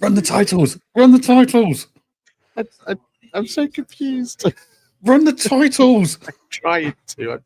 Run the titles. Run the titles. I'm so confused. Run the titles. I'm trying to.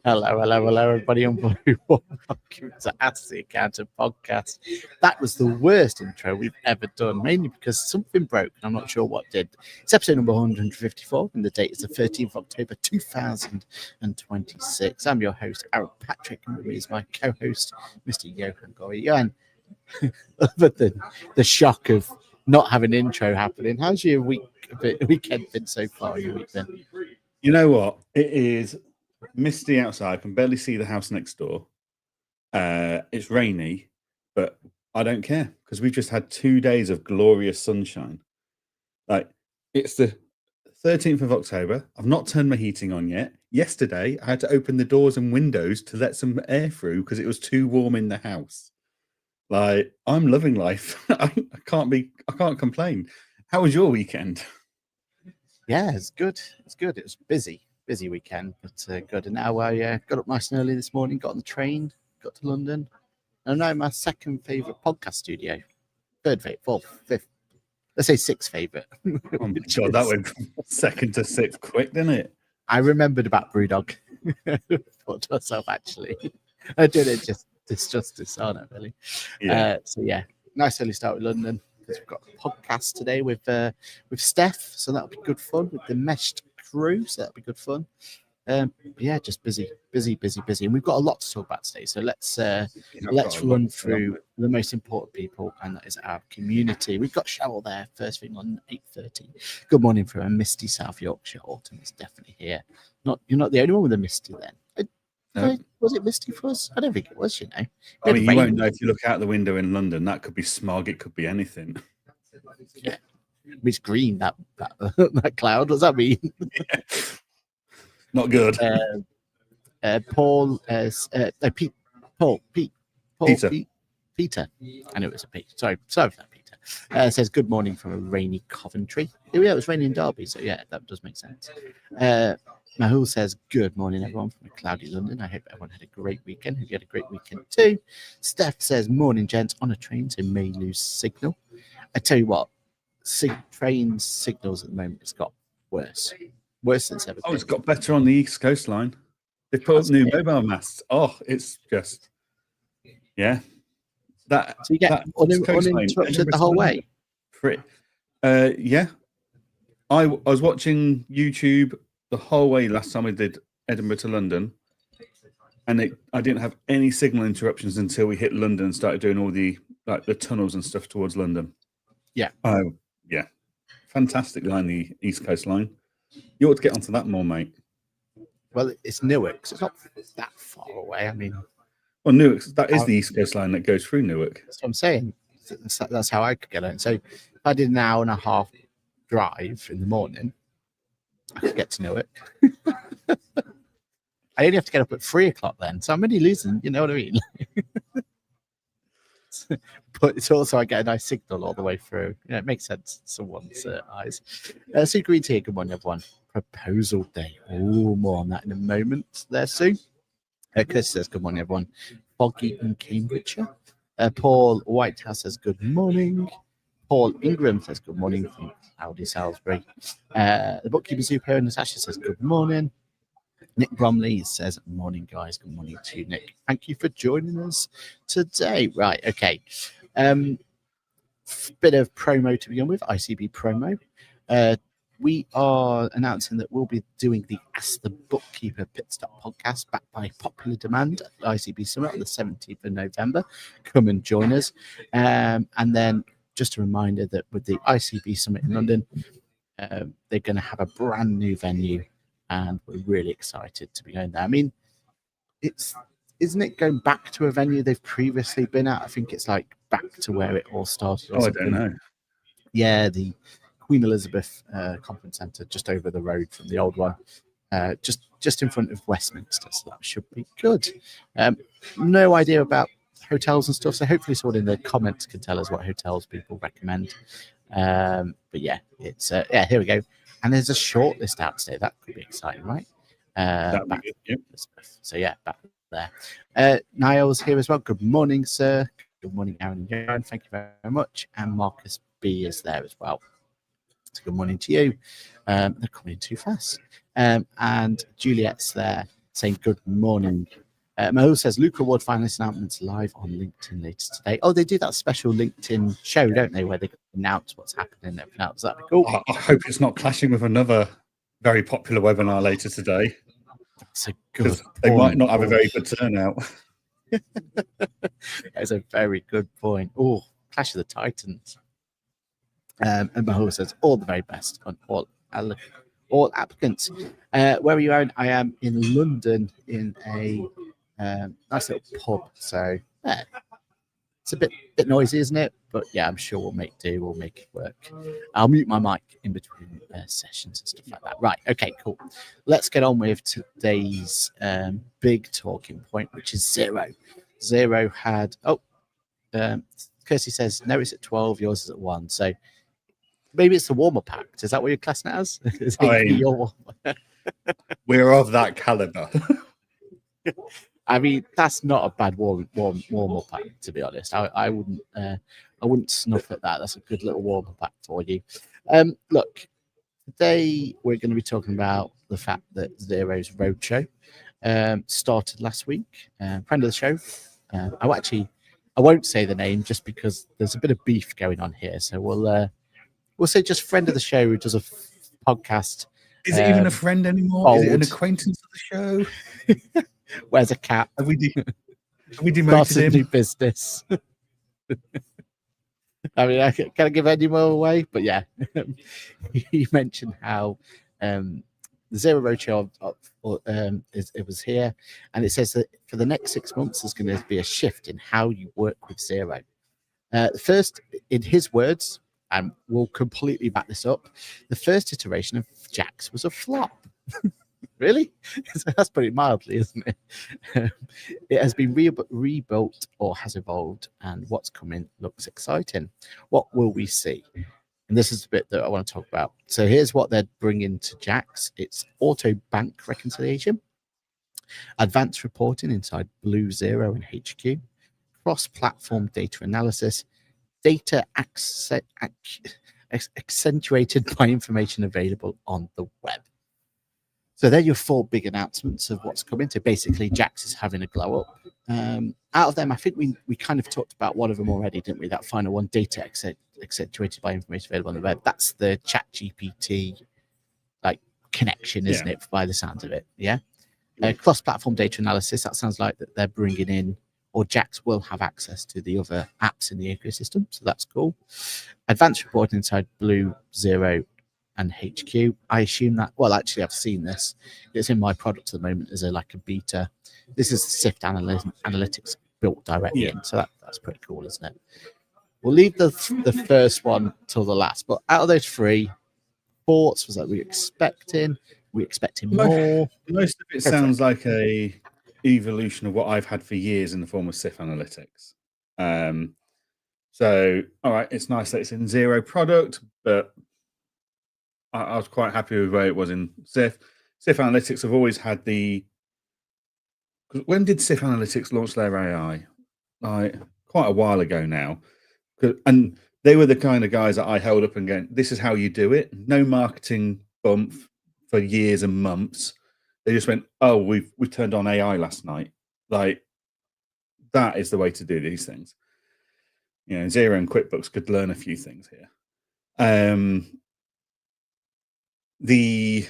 Hello, everybody, and welcome to Ask the Accountant podcast. That was the worst intro we've ever done, mainly because something broke, and I'm not sure what did. It's episode number 154, and the date is the 13th of October, 2026. I'm your host, Aaron Patrick, and with me is my co-host, Mr. Johann Goree. Johann, other than the shock of not having an intro happening, how's your weekend been so far? Your week been? You know what? It is misty outside. I can barely see the house next door. It's rainy, but I don't care because we've just had 2 days of glorious sunshine. Like, it's the 13th of October. I've not turned my heating on yet. Yesterday, I had to open the doors and windows to let some air through because it was too warm in the house. Like, I'm loving life. I can't complain. How was your weekend? Yeah, it's good. It was busy weekend, but good. And now I got up nice and early this morning, got on the train, got to London. And now my second favourite podcast studio. Third favourite, fourth, fifth. Let's say sixth favourite. Oh my God, that went from second to sixth quick, didn't it? I remembered about Brewdog. Thought to myself, actually. I did it justice on it, really. Yeah. So yeah, nice early start with London. We've got a podcast today with Steph, so that'll be good fun with the meshed crew, so that'll be good fun. Yeah, just busy, and we've got a lot to talk about today. So let's run through the most important people, and that is our community. We've got Cheryl there first thing on 8:30. Good morning from a misty South Yorkshire. Autumn is definitely here. You're not the only one with a misty then. No. Was it misty for us? I don't think it was, I mean, you won't know if you look out the window in London. That could be smog. It could be anything. Yeah. It's green, that cloud. What does that mean? Yeah. Not good. Peter. I knew it was a P. Sorry for that, Peter. Says good morning from a rainy Coventry. Yeah, it was raining in Derby, so yeah, that does make sense. Mahul says, good morning, everyone, from a cloudy London. I hope everyone had a great weekend. Hope you had a great weekend too. Steph says, morning, gents, on a train, so may lose signal. I tell you what, train signals at the moment, it's got worse than it's ever been. It's got better on the East Coast line. They put up new mobile masts. Oh, it's just, yeah. So you get uninterrupted the whole way? Yeah. I was watching YouTube the whole way last time we did Edinburgh to London, and I didn't have any signal interruptions until we hit London and started doing all the tunnels and stuff towards London. Yeah. Oh, yeah. Fantastic line, the East Coast line. You ought to get onto that more, mate. Well, it's Newark, so it's not that far away. I mean, well, Newark, that is the East Coast line that goes through Newark. That's what I'm saying. That's how I could get on. So if I did an hour and a half drive in the morning, I could get to Newark. I only have to get up at 3:00 then, so I'm only losing, you know what I mean? But it's also I get a nice signal all the way through. It makes sense in someone's eyes. Sue Green's here. Good morning, everyone. Proposal day. Oh, more on that in a moment there, Sue. Chris says, good morning, everyone. Foggy in Cambridgeshire. Paul Whitehouse says, good morning. Paul Ingram says, good morning from Audi Salisbury. The Bookkeeping Super Natasha says, good morning. Nick Bromley says, morning, guys. Good morning to you, Nick. Thank you for joining us today. Right, okay. Bit of promo to begin with, ICB promo. We are announcing that we'll be doing the Ask the Bookkeeper Pit Stop podcast backed by popular demand at the ICB Summit on the 17th of November. Come and join us. And then just a reminder that with the ICB Summit in London, they're going to have a brand new venue, and we're really excited to be going there. I mean, it's isn't it going back to a venue they've previously been at? I think it's like back to where it all started. Oh, I don't know. Yeah, the Queen Elizabeth Conference Centre, just over the road from the old one, just in front of Westminster. So that should be good. No idea about hotels and stuff. So hopefully someone in the comments can tell us what hotels people recommend. But yeah, it's here we go. And there's a short list out today. That could be exciting, right? That'd be good. Yep. So yeah, back there. Niall's here as well. Good morning, sir. Good morning, Aaron and Johann. Thank you very much. And Marcus B is there as well. So good morning to you. They're coming in too fast. And Juliet's there saying good morning. Mo says Luke Award finalist announcements live on LinkedIn later today. Oh, they do that special LinkedIn show, don't they, where they announce what's happening and everything else. That'd be cool. I hope it's not clashing with another very popular webinar later today. That's a good. They might not have a very good turnout. That's a very good point. Oh, Clash of the Titans. And Mahal says all the very best on all applicants. Where are you, Aaron? I am in London in a nice little pub. So it's a bit noisy, isn't it? But yeah, I'm sure we'll make do. We'll make it work. I'll mute my mic in between sessions and stuff like that. Right. Okay, cool. Let's get on with today's big talking point, which is Xero. Xero had, Kirsty says, no, it's at 12, yours is at 1. So maybe it's the warm-up act. Is that what you're classing it as? We're of that caliber. I mean, that's not a bad warm-up act, to be honest. I wouldn't snuff at that. That's a good little warm-up act for you. Look, today we're going to be talking about the fact that Xero's roadshow started last week. Friend of the show. I won't say the name just because there's a bit of beef going on here. So we'll say just friend of the show who does a podcast. Is it even a friend anymore? Is it an acquaintance of the show? Wears a cap. Have we demoted him? A new business. I mean, I can't give any more away, but yeah, he mentioned how the Xero Roadshow it was here, and it says that for the next 6 months there's going to be a shift in how you work with Xero. The first, in his words, and we'll completely back this up, the first iteration of Jax was a flop. Really? That's pretty mildly, isn't it? It has been rebuilt or has evolved, and what's coming looks exciting. What will we see? And this is the bit that I want to talk about. So here's what they're bringing to Jax. It's auto bank reconciliation, advanced reporting inside Blue Xero and HQ, cross-platform data analysis, data accentuated by information available on the web. So they're your 4 big announcements of what's coming. So basically, Jax is having a glow up. Out of them, I think we kind of talked about one of them already, didn't we? That final one, data accentuated by information available on the web. That's the ChatGPT like connection, isn't it? By the sounds of it, yeah. Cross-platform data analysis. That sounds like that they're bringing in, or Jax will have access to the other apps in the ecosystem. So that's cool. Advanced reporting inside Blue Xero and HQ. I assume that, well, actually, I've seen this. It's in my product at the moment as a beta. This is Sift Analytics built directly in. So that's pretty cool, isn't it? We'll leave the first one till the last. But out of those 3, thoughts was that we expecting more. Most of it sounds like a evolution of what I've had for years in the form of Sift Analytics. So, all right, it's nice that it's in Xero product, but I was quite happy with where it was in Sift. Sift Analytics have always had the. When did Sift Analytics launch their AI? Quite a while ago now, and they were the kind of guys that I held up and going, "This is how you do it." No marketing bump for years and months. They just went, "Oh, we turned on AI last night." Like that is the way to do these things. You know, Xero and QuickBooks could learn a few things here. The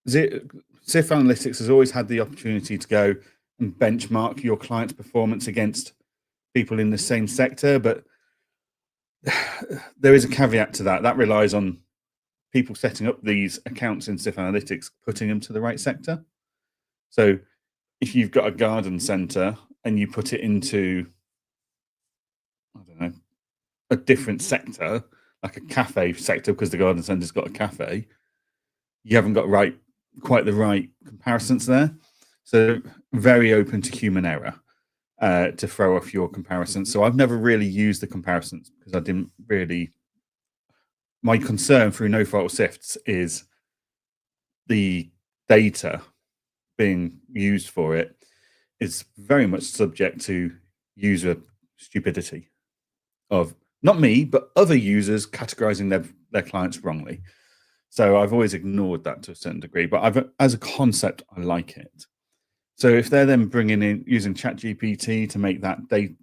Sift Analytics has always had the opportunity to go and benchmark your client's performance against people in the same sector, but there is a caveat to that. That relies on people setting up these accounts in Sift Analytics, putting them to the right sector. So if you've got a garden centre and you put it into, I don't know, a different sector, like a cafe sector, because the garden centre's got a cafe, you haven't got quite the right comparisons there. So very open to human error to throw off your comparisons. So I've never really used the comparisons because I didn't really. My concern through no fault sifts is the data being used for it is very much subject to user stupidity of not me, but other users categorizing their clients wrongly. So I've always ignored that to a certain degree, but as a concept, I like it. So if they're then bringing in using ChatGPT to make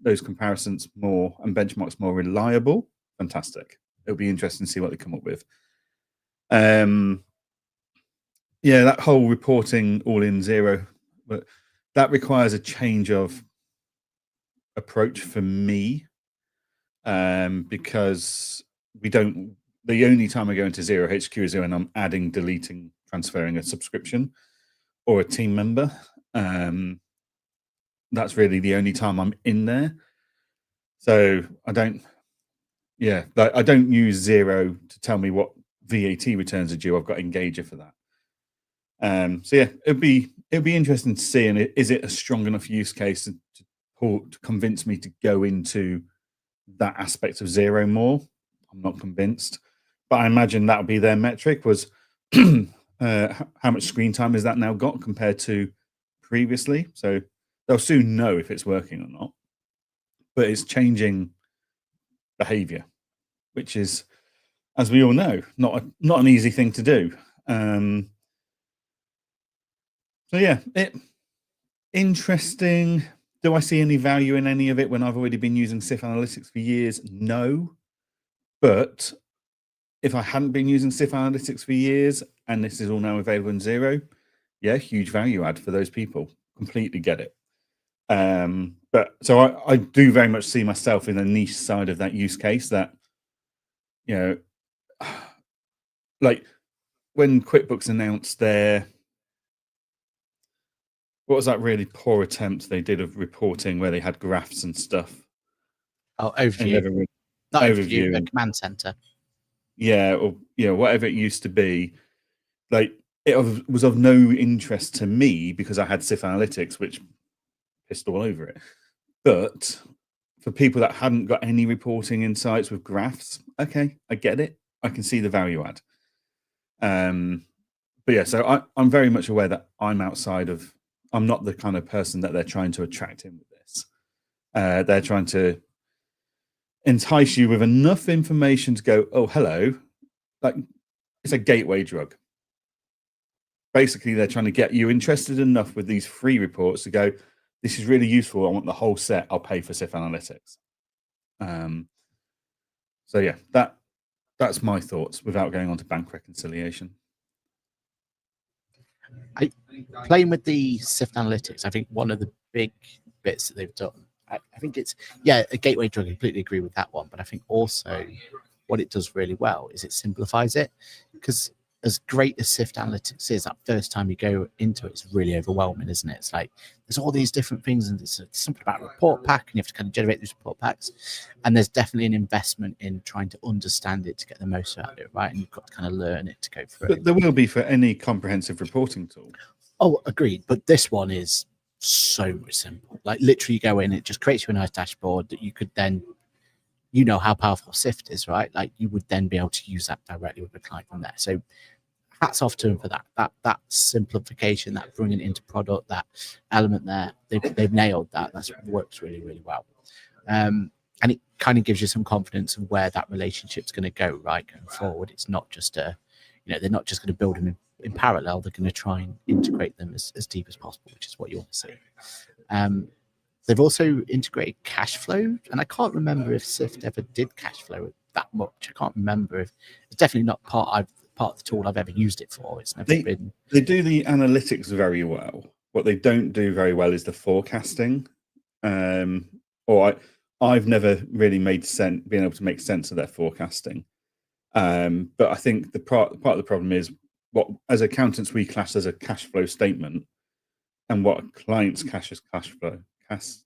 those comparisons more and benchmarks more reliable, fantastic. It'll be interesting to see what they come up with. Yeah, that whole reporting all in zero, but that requires a change of approach for me, because the only time I go into zero HQ is when I'm adding, deleting, transferring a subscription or a team member. That's really the only time I'm in there. So I don't use zero to tell me what VAT returns are due. I've got Engager for that. So yeah, it'd be interesting to see. And is it a strong enough use case to convince me to go into that aspect of zero more? I'm not convinced, but I imagine that'll be their metric was how much screen time has that now got compared to previously. So they'll soon know if it's working or not, but it's changing behavior, which is, as we all know, not an easy thing to do. So yeah, interesting. Do I see any value in any of it when I've already been using SIF Analytics for years? No. But if I hadn't been using SIF Analytics for years and this is all now available in zero, yeah, huge value add for those people. Completely get it. But so I do very much see myself in the niche side of that use case that, like when QuickBooks announced what was that really poor attempt they did of reporting where they had graphs and stuff? Oh, overview. Not overview, a command center. Yeah, or whatever it used to be. Like it was of no interest to me because I had SIF Analytics, which pissed all over it. But for people that hadn't got any reporting insights with graphs, okay, I get it. I can see the value add. But yeah, so I'm very much aware that I'm not the kind of person that they're trying to attract in with this. They're trying to entice you with enough information to go, oh, hello. Like it's a gateway drug. Basically, they're trying to get you interested enough with these free reports to go, this is really useful. I want the whole set. I'll pay for SIF Analytics. So yeah, that's my thoughts without going on to bank reconciliation. Playing with the SIF Analytics, I think one of the big bits that they've done, I think it's, a gateway drug. I completely agree with that one. But I think also what it does really well is it simplifies it, because as great as SIF Analytics is, that first time you go into it, it's really overwhelming, isn't it? It's like there's all these different things, and it's something about a report pack, and you have to kind of generate these report packs. And there's definitely an investment in trying to understand it to get the most out of it, right? And you've got to kind of learn it to go through. But there will be for any comprehensive reporting tool. Oh, agreed. But this one is so much simple. Like literally, you go in, it just creates you a nice dashboard that you could then, how powerful Sift is, right? Like you would then be able to use that directly with the client from there. So hats off to them for that simplification, that bringing it into product, that element there. They've nailed that. That works really, really well. And it kind of gives you some confidence of where that relationship's going to go, right, going forward. It's not just they're not just going to build them in parallel. They're going to try and integrate them as deep as possible, which is what you want to see. They've also integrated cash flow, and I can't remember if Sift ever did cash flow that much. I can't remember if it's definitely not part of the tool I've ever used it for. It's never been. They do the analytics very well. What they don't do very well is the forecasting. I've never really been able to make sense of their forecasting. But I think the part of the problem is what, as accountants, we class as a cash flow statement. and what a client's cash as cash flow, class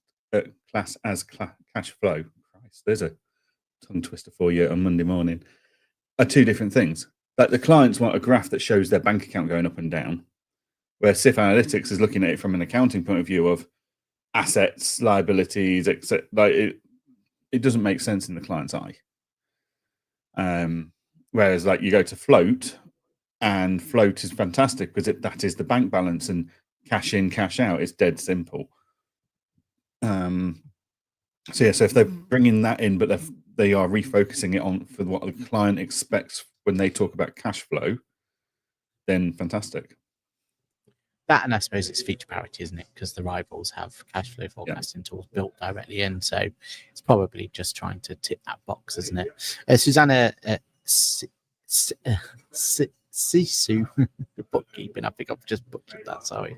as cash flow. Christ, there's a tongue twister for you on Monday morning. Are two different things. Like the clients want a graph that shows their bank account going up and down, where SIF Analytics is looking at it from an accounting point of view of assets, liabilities, etc. Like it doesn't make sense in the client's eye. Whereas like you go to float, and float is fantastic because that is the bank balance, and cash in, cash out is dead simple. So if they're bringing that in, but they are refocusing it on for what the client expects when they talk about cash flow, then fantastic. That, and I suppose it's feature parity, isn't it? Because the rivals have cash flow forecasting tools built directly in, so it's probably just trying to tick that box, isn't it? Susanna Sisu, bookkeeping. I think I've just butchered that. Sorry.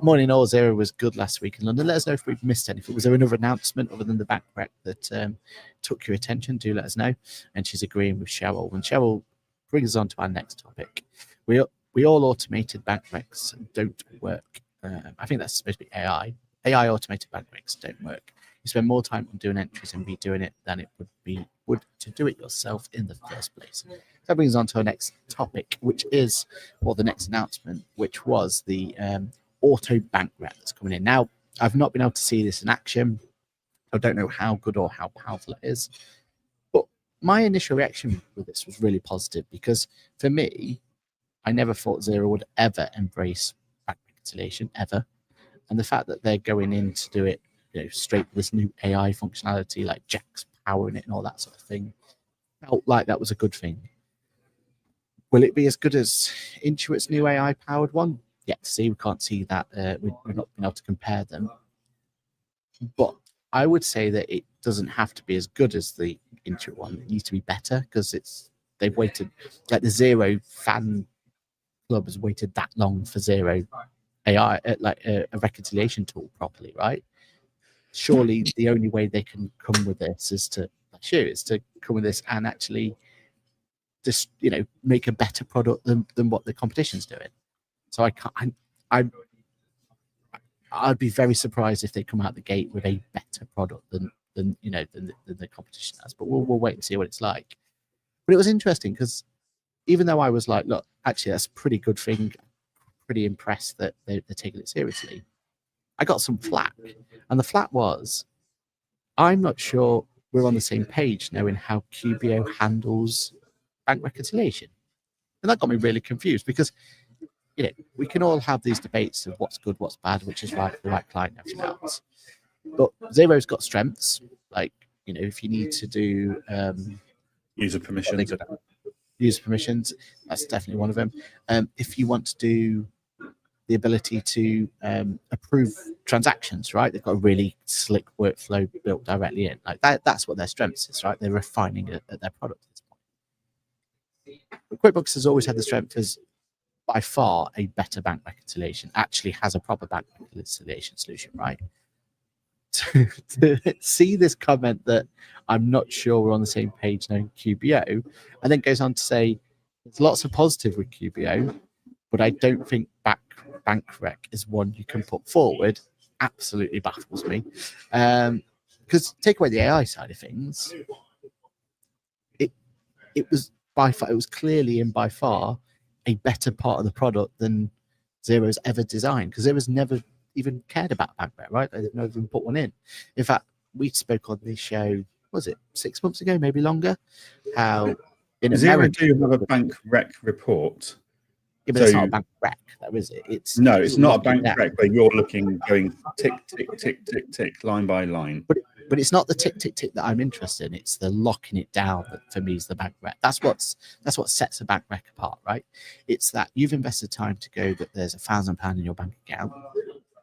Morning all. Zero was good last week in London. Let us know if we've missed anything. Was there another announcement other than the bank rec that took your attention? Do let us know. And she's agreeing with Cheryl. And Cheryl brings us on to our next topic. We all automated bank recs don't work. I think that's supposed to be AI. AI automated bank recs don't work. You spend more time on doing entries and redoing it than it would to do it yourself in the first place. That brings us on to our next topic, which is, well, the next announcement, which was the auto bank rec that's coming in. Now, I've not been able to see this in action. I don't know how good or how powerful it is. But my initial reaction with this was really positive because for me, I never thought Xero would ever embrace bank reconciliation, ever. And the fact that they're going in to do it, straight with this new AI functionality like Jack's powering it and all that sort of thing, felt like that was a good thing. Will it be as good as Intuit's new AI powered one? Yet to see. We can't see that. We've not been able to compare them. But I would say that it doesn't have to be as good as the Intuit one. It needs to be better because they've waited, like the Xero fan club has waited that long for Xero AI, like a reconciliation tool properly, right? Surely the only way they can come with this is to come with this and actually just make a better product than what the competition's doing. So I'd be very surprised if they come out the gate with a better product than the competition has. But we'll wait and see what it's like. But it was interesting because even though I was like, look, actually that's a pretty good thing, pretty impressed that they're taking it seriously, I got some flack, and the flack was, I'm not sure we're on the same page knowing how QBO handles bank reconciliation. And that got me really confused because, we can all have these debates of what's good, what's bad, which is right for the right client and everything else. But Xero's got strengths, like, if you need to do user permissions. User permissions, that's definitely one of them. If you want to do the ability to approve transactions, right? They've got a really slick workflow built directly in. Like that's what their strengths is, right? They're refining their product at this point. But QuickBooks has always had the strength as by far a better bank reconciliation, actually has a proper bank reconciliation solution, right? To see this comment that I'm not sure we're on the same page knowing QBO, and then goes on to say there's lots of positive with QBO, but I don't think bank rec is one you can put forward, absolutely baffles me. Because take away the AI side of things, it was clearly and by far a better part of the product than Xero's ever designed, because Xero's never even cared about bank rec, right? They've never even put one in. In fact, we spoke on this show, was it 6 months ago, maybe longer, how in Xero do have a bank rec report. Yeah, but it's not a bank rec, though, is it? It's not a bank rec where you're going tick, tick, tick, tick, tick, line by line. But it's not the tick, tick, tick that I'm interested in. It's the locking it down that for me is the bank rec. That's what sets a bank rec apart, right? It's that you've invested time to go that there's £1,000 in your bank account.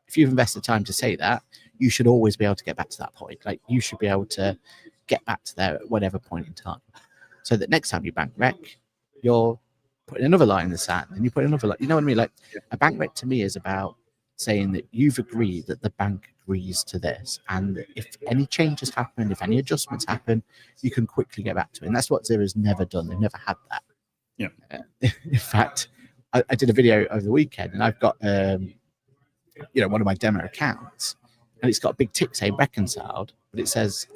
If you've invested time to say that, you should always be able to get back to that point. Like you should be able to get back to there at whatever point in time. So that next time you bank rec, you're putting another line in the sand, and you put another line. You know what I mean? Like a bank rec to me is about saying that you've agreed that the bank agrees to this, and if any changes happen, if any adjustments happen, you can quickly get back to it. And that's what Xero's never done. They've never had that. Yeah. In fact, I did a video over the weekend, and I've got one of my demo accounts, and it's got a big tick saying reconciled, but it says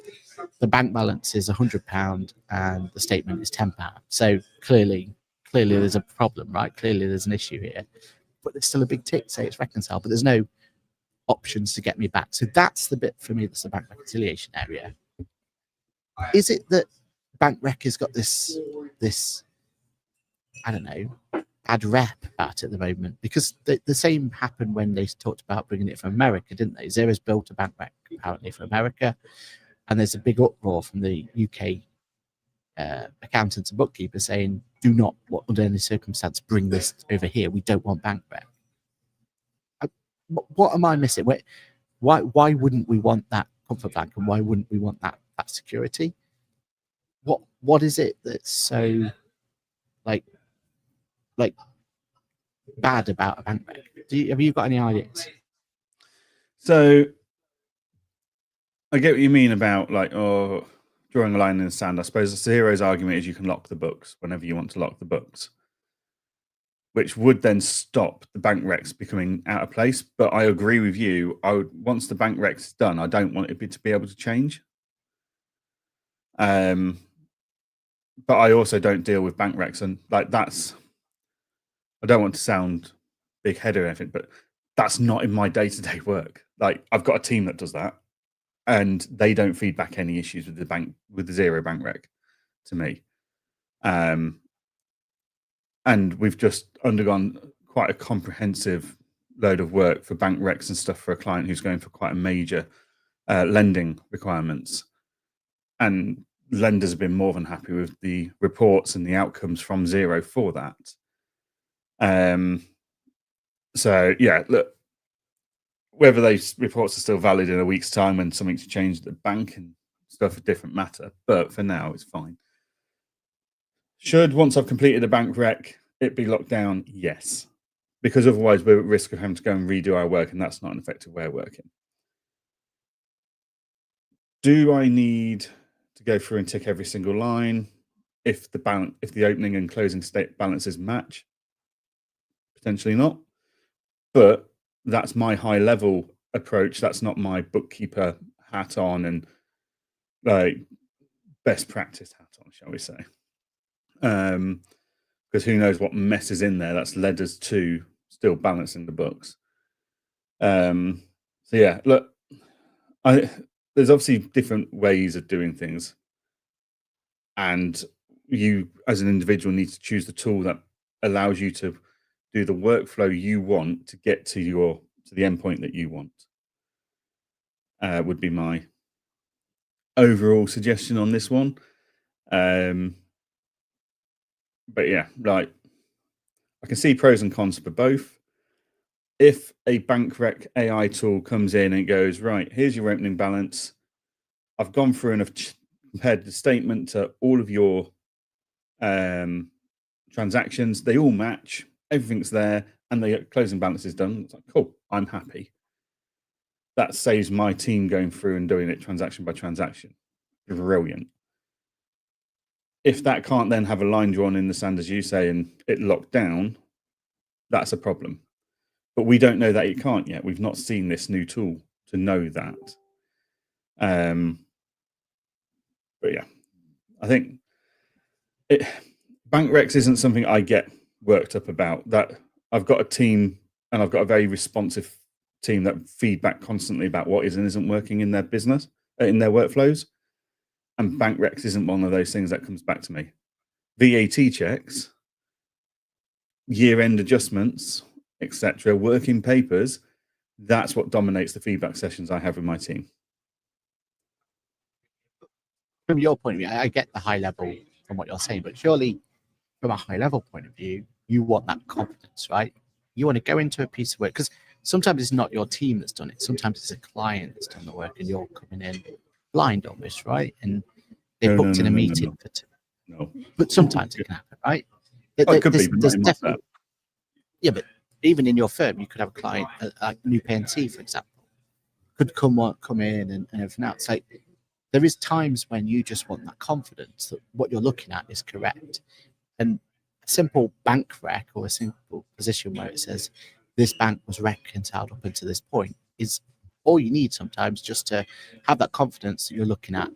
the bank balance is £100 and the statement is £10. So clearly there's a problem, right? Clearly there's an issue here, but there's still a big tick say it's reconciled, but there's no options to get me back. So that's the bit for me that's the bank reconciliation area. Is it that bank rec has got this I don't know, bad rep about it at the moment? Because the same happened when they talked about bringing it from America, didn't they? Xero's built a bank rec apparently for America, and there's a big uproar from the UK accountants and bookkeepers saying, do not, under any circumstance, bring this over here. We don't want bank rec. What am I missing? Why wouldn't we want that comfort blank, and why wouldn't we want that security? What is it that's so like bad about a bank rec? Have you got any ideas? So I get what you mean about drawing a line in the sand. I suppose Xero's argument is you can lock the books whenever you want to lock the books, which would then stop the bank recs becoming out of place. But I agree with you. Once the bank recs is done, I don't want it to be able to change. But I also don't deal with bank recs, and I don't want to sound big-headed or anything, but that's not in my day-to-day work. I've got a team that does that, and they don't feed back any issues with the Xero bank rec to me. And we've just undergone quite a comprehensive load of work for bank recs and stuff for a client who's going for quite a major lending requirements. And lenders have been more than happy with the reports and the outcomes from Xero for that. So yeah, look, whether those reports are still valid in a week's time when something's changed at the bank and stuff, a different matter. But for now, it's fine. Should, once I've completed a bank rec, it be locked down? Yes, because otherwise we're at risk of having to go and redo our work, and that's not an effective way of working. Do I need to go through and tick every single line if the opening and closing state balances match? Potentially not, but that's my high level approach. That's not my bookkeeper hat on and best practice hat on, shall we say? Because who knows what mess is in there that's led us to still balancing the books. So yeah, look, there's obviously different ways of doing things, and you as an individual need to choose the tool that allows you to do the workflow you want to get to the endpoint that you want. Would be my overall suggestion on this one. But yeah, I can see pros and cons for both. If a bank rec AI tool comes in and goes, right, here's your opening balance. I've gone through and I've compared the statement to all of your transactions. They all match. Everything's there, and the closing balance is done. It's like, cool, I'm happy. That saves my team going through and doing it transaction by transaction. Brilliant. If that can't then have a line drawn in the sand, as you say, and it locked down, that's a problem. But we don't know that it can't yet. We've not seen this new tool to know that. But yeah, I think bank recs isn't something I get worked up about. That I've got a team, and I've got a very responsive team that feedback constantly about what is and isn't working in their business, in their workflows. And bank recs isn't one of those things that comes back to me. VAT checks, year-end adjustments, etc., working papers, that's what dominates the feedback sessions I have with my team. From your point of view, I get the high level from what you're saying, but surely from a high level point of view, you want that confidence, right? You want to go into a piece of work, because sometimes it's not your team that's done it. Sometimes it's a client that's done the work, and you're coming in blind almost, right? And they booked in a meeting for two. No. But sometimes it can happen, right? It could be, but there's definitely, yeah, but even in your firm, you could have a client, like new PNC, for example, could come in and everything else. Like, there is times when you just want that confidence that what you're looking at is correct. And a simple bank rec or a simple position where it says this bank was reconciled up until this point is all you need sometimes, just to have that confidence that you're looking at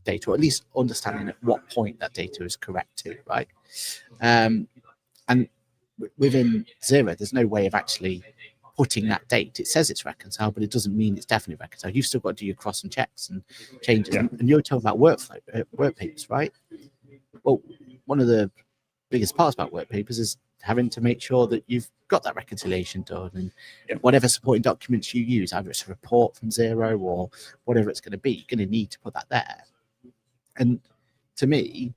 data, or at least understanding at what point that data is correct to, right? And within Zero, there's no way of actually putting that date. It says it's reconciled, but it doesn't mean it's definitely reconciled. You've still got to do your cross and checks and changes. Yeah. And you're talking about work papers, right? Well, one of the biggest parts about work papers is having to make sure that you've got that reconciliation done, and whatever supporting documents you use, either it's a report from Zero or whatever it's going to be, you're going to need to put that there. And to me,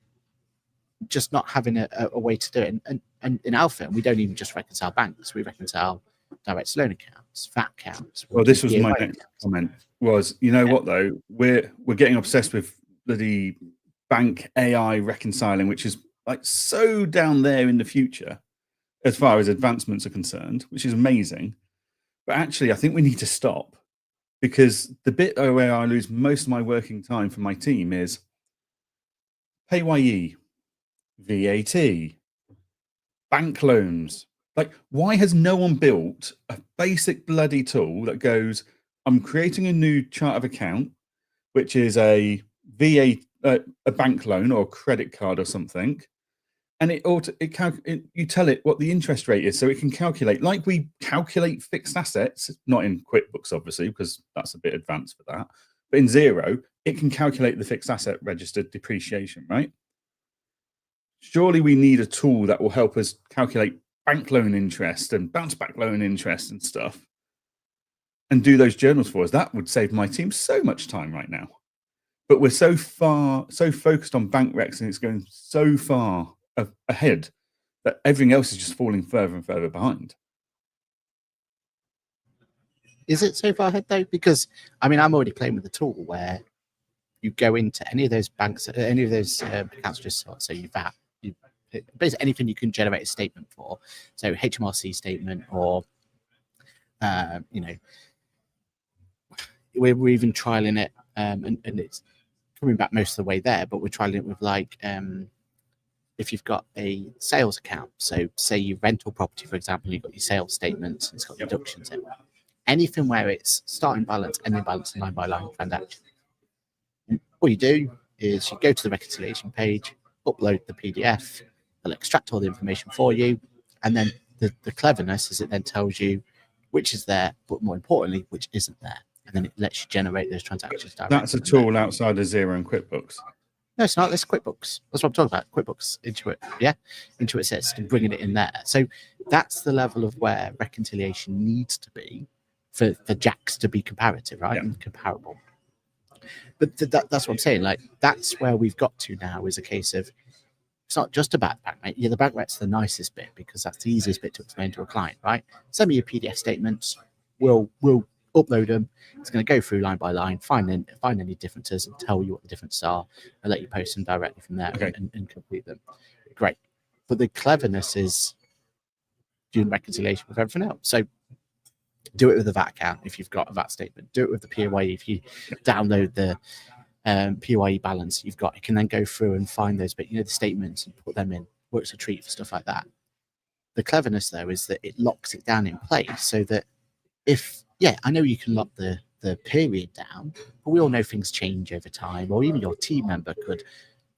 just not having a way to do it, and in Alpha, we don't even just reconcile banks, we reconcile direct loan accounts, VAT accounts. Well, this was my next comment. Was, you know what though, we're getting obsessed with the bank AI reconciling, which is like so down there in the future as far as advancements are concerned, which is amazing. But actually, I think we need to stop, because the bit where I lose most of my working time for my team is PAYE, VAT, bank loans. Like, why has no one built a basic bloody tool that goes, I'm creating a new chart of account, which is a bank loan or a credit card or something, and you tell it what the interest rate is, so it can calculate, like we calculate fixed assets, not in QuickBooks obviously, because that's a bit advanced for that, but in Zero it can calculate the fixed asset registered depreciation, right? Surely we need a tool that will help us calculate bank loan interest and bounce back loan interest and stuff, and do those journals for us. That would save my team so much time right now. But we're so focused on bank recs, and it's going so far ahead that everything else is just falling further and further behind. Is it so far ahead though? Because I mean, I'm already playing with the tool where you go into any of those banks, any of those accounts, just so you VAT, basically anything you can generate a statement for. So HMRC statement, or we're even trialing it, and it's coming back most of the way there. But we're trialing it with like if you've got a sales account. So say you rental property, for example, you've got your sales statements, it's got deductions in. Anything where it's starting balance, ending balance, line by line transaction. And all you do is you go to the reconciliation page, upload the PDF, they'll extract all the information for you, and then the cleverness is it then tells you which is there, but more importantly, which isn't there. And then it lets you generate those transactions directly. That's a tool outside of Zero and QuickBooks. No, it's not. This QuickBooks. That's what I'm talking about. QuickBooks, Intuit. Yeah, Intuit says bringing it in there. So that's the level of where reconciliation needs to be for JAX to be comparative, right? And comparable. But that's what I'm saying. Like, that's where we've got to now, is a case of, it's not just about bank rate. Yeah, the bank rate's the nicest bit, because that's the easiest bit to explain to a client, right? Send me your PDF statements. We'll upload them. It's going to go through line by line, find any differences, and tell you what the differences are, and let you post them directly from there. Okay. and complete them. Great. But the cleverness is doing reconciliation with everything else. So do it with a VAT account if you've got a VAT statement. Do it with the PAYE. If you download the PAYE balance you've got, it can then go through and find those, but the statements, and put them in. Works a treat for stuff like that. The cleverness though is that it locks it down in place, so that I know you can lock the period down, but we all know things change over time, or even your team member could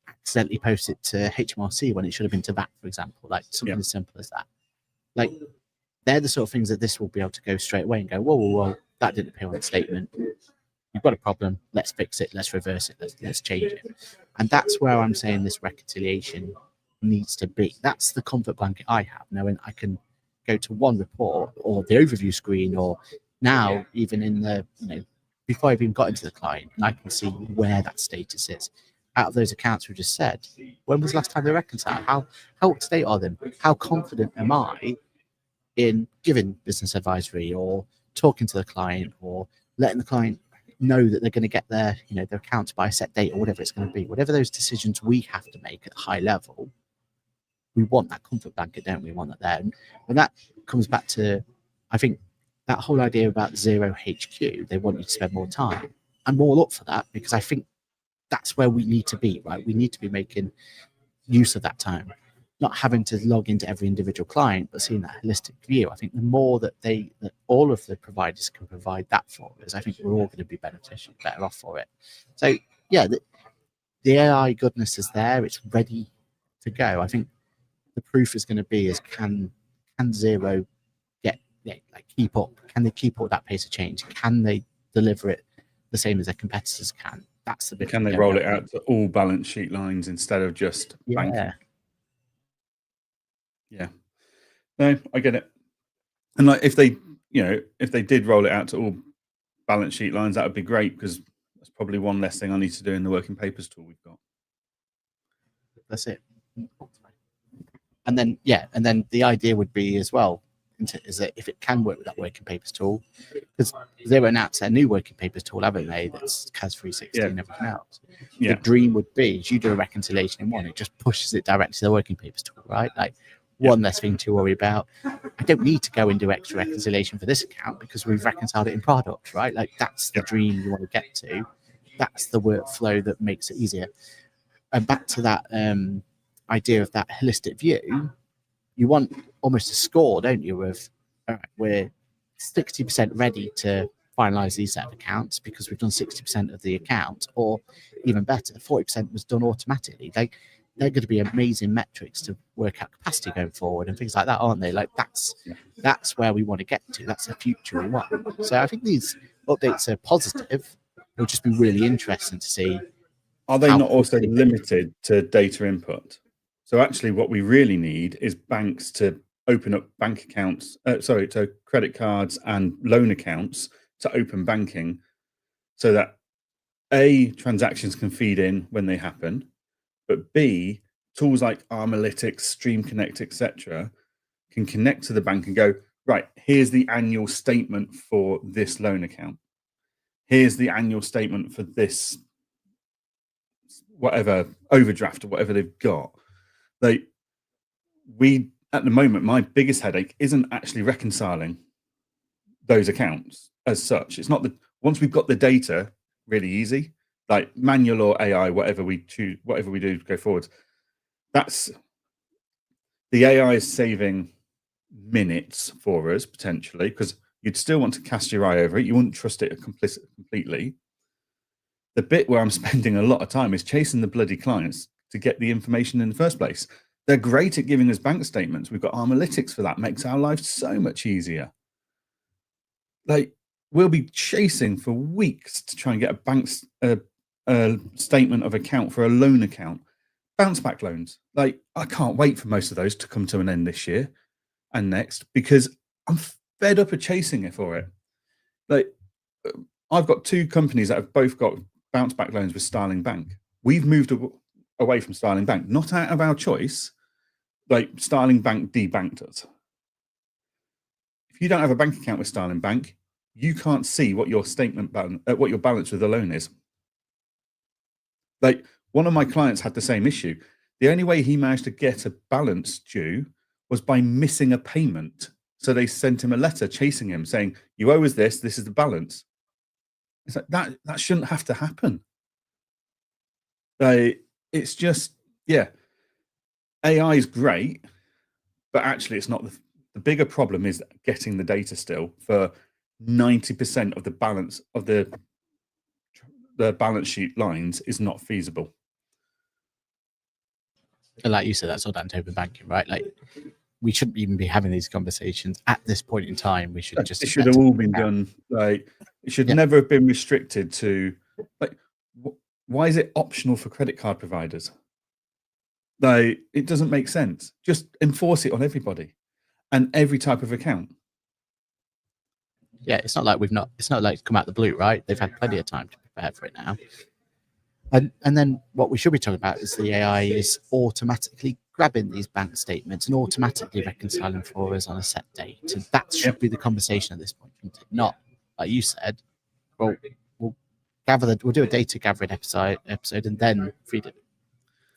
accidentally post it to HMRC when it should have been to VAT, for example, like something as simple as that. Like, they're the sort of things that this will be able to go straight away and go, whoa, that didn't appear on the statement. You've got a problem. Let's fix it. Let's reverse it. Let's change it. And that's where I'm saying this reconciliation needs to be. That's the comfort blanket I have, knowing I can go to one report or the overview screen, or now even in the, before I've even got into the client, and I can see where that status is. Out of those accounts we just said, when was the last time they reconciled? How up to date are they? How confident am I in giving business advisory, or talking to the client, or letting the client know that they're going to get their accounts by a set date, or whatever it's going to be? Whatever those decisions we have to make at a high level, we want that comfort blanket, don't we? We want that there. And that comes back to, I think, that whole idea about Zero HQ. They want you to spend more time. I'm all up for that, because I think that's where we need to be, right? We need to be making use of that time. not having to log into every individual client, but seeing that holistic view. I think the more that all of the providers can provide that for us, I think we're all going to be better off for it. So yeah, the AI goodness is there. It's ready to go. I think the proof is going to be is can Zero keep up? Can they keep up that pace of change? Can they deliver it the same as their competitors can? That's the bit. Can they roll it out to all balance sheet lines instead of just banking? Yeah. No, I get it. And like if they did roll it out to all balance sheet lines, that would be great, because that's probably one less thing I need to do in the working papers tool we've got. That's it. And then the idea would be as well is that if it can work with that working papers tool, because Zero announced their new working papers tool, haven't they? That's CAS 360 and everything else. The dream would be is you do a reconciliation in one, it just pushes it directly to the working papers tool, right? Like one less thing to worry about. I don't need to go and do extra reconciliation for this account because we've reconciled it in product, right? Like that's the dream you want to get to. That's the workflow that makes it easier. And back to that idea of that holistic view, you want almost a score, don't you, of all right, we're 60% ready to finalize these set of accounts because we've done 60% of the account, or even better, 40% was done automatically. They're going to be amazing metrics to work out capacity going forward and things like that, aren't they? Like that's where we want to get to. That's the future we want. So I think these updates are positive. It'll just be really interesting to see. Are they not also limited to data input? So actually what we really need is banks to open up bank accounts, to credit cards and loan accounts to open banking, so that A, transactions can feed in when they happen, but B, tools like Armalytics, Stream Connect, etc., can connect to the bank and go, right, here's the annual statement for this loan account. Here's the annual statement for this whatever overdraft or whatever they've got. At the moment, my biggest headache isn't actually reconciling those accounts as such. It's not once we've got the data, really easy, like manual or AI, whatever we choose, whatever we do to go forward. That's the AI is saving minutes for us potentially, because you'd still want to cast your eye over it. You wouldn't trust it completely. The bit where I'm spending a lot of time is chasing the bloody clients to get the information in the first place. They're great at giving us bank statements. We've got Armalytics for that. Makes our life so much easier. Like we'll be chasing for weeks to try and get a statement of account for a loan account. Bounce back loans. Like I can't wait for most of those to come to an end this year and next, because I'm fed up of chasing it for it. Like I've got two companies that have both got bounce back loans with Starling Bank. We've moved away from Starling Bank, not out of our choice. Like Starling Bank debanked us. If you don't have a bank account with Starling Bank, you can't see what your what your balance with the loan is. Like one of my clients had the same issue. The only way he managed to get a balance due was by missing a payment. So they sent him a letter chasing him saying, you owe us this, this is the balance. It's like that shouldn't have to happen. It's just, yeah, AI is great, but actually it's not the bigger problem is getting the data still for 90% of the balance of the balance sheet lines is not feasible. And like you said, that's all down to open banking, right? Like we shouldn't even be having these conversations at this point in time. We should just. It should have all been done. Like it should never have been restricted to. Like, why is it optional for credit card providers? Like it doesn't make sense. Just enforce it on everybody and every type of account. Yeah, it's not like it's not like it's come out the blue, right? They've had plenty of time to prepare for it now. And then what we should be talking about is the AI is automatically grabbing these bank statements and automatically reconciling for us on a set date. And that should be the conversation at this point. Not like you said, well, we'll do a data gathering episode and then feed it